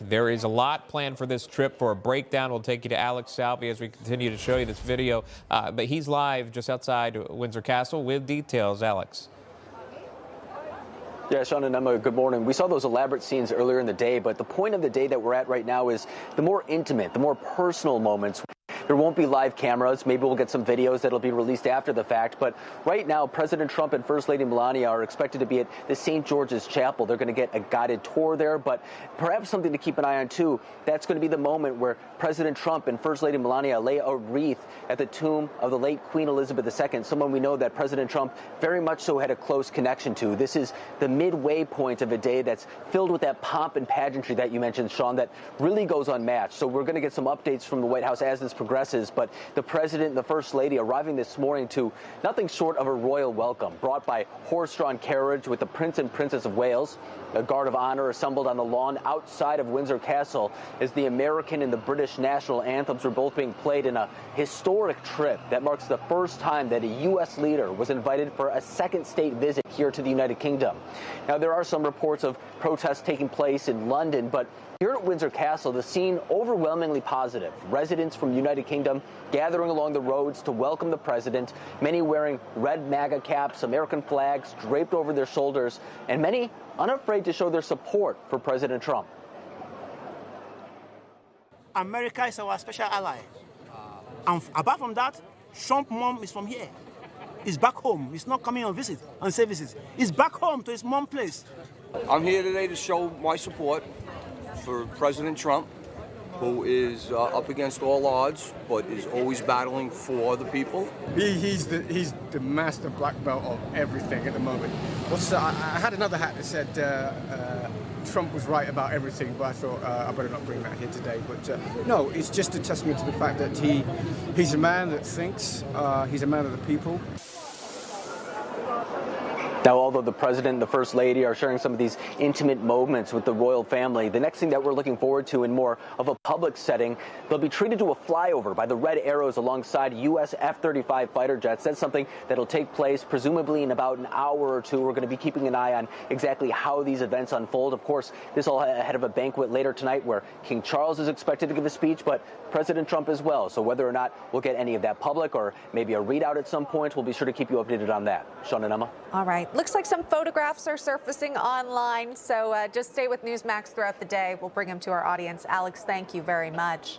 There is a lot planned for this trip. For a breakdown, we'll take you to Alex Salvi as we continue to show you this video. But he's live just outside Windsor Castle with details. Alex. Yeah, Sean and Emma, good morning. We saw those elaborate scenes earlier in the day, but the point of the day that we're at right now is the more intimate, the more personal moments. There won't be live cameras. Maybe we'll get some videos that'll be released after the fact. But right now, President Trump and First Lady Melania are expected to be at the St. George's Chapel. They're going to get a guided tour there. But perhaps something to keep an eye on, too, that's going to be the moment where President Trump and First Lady Melania lay a wreath at the tomb of the late Queen Elizabeth II, someone we know that President Trump very much so had a close connection to. This is the midway point of a day that's filled with that pomp and pageantry that you mentioned, Sean, that really goes unmatched. So we're going to get some updates from the White House as this progresses. But the President and the First Lady arriving this morning to nothing short of a royal welcome, brought by horse-drawn carriage with the Prince and Princess of Wales. A guard of honor assembled on the lawn outside of Windsor Castle as the American and the British national anthems were both being played in a historic trip that marks the first time that a U.S. leader was invited for a second state visit here to the United Kingdom. Now, there are some reports of protests taking place in London, but here at Windsor Castle, the scene overwhelmingly positive. Residents from the United Kingdom gathering along the roads to welcome the president, many wearing red MAGA caps, American flags draped over their shoulders, and many unafraid to show their support for President Trump. America is our special ally. And apart from that, Trump mom is from here. He's back home. He's not coming on services. He's back home to his mom place. I'm here today to show my support for President Trump, who is up against all odds, but is always battling for the people. He's the master black belt of everything at the moment. I had another hat that said Trump was right about everything, but I thought I better not bring that here today. But no, it's just a testament to the fact that he's a man that thinks, he's a man of the people. Now, although the President and the First Lady are sharing some of these intimate moments with the royal family, the next thing that we're looking forward to in more of a public setting, they'll be treated to a flyover by the Red Arrows alongside U.S. F-35 fighter jets. That's something that'll take place presumably in about an hour or two. We're going to be keeping an eye on exactly how these events unfold. Of course, this all ahead of a banquet later tonight where King Charles is expected to give a speech, but President Trump as well. So whether or not we'll get any of that public or maybe a readout at some point, we'll be sure to keep you updated on that. Sean and Emma. All right. Looks like some photographs are surfacing online, so just stay with Newsmax throughout the day. We'll bring them to our audience. Alex, thank you very much.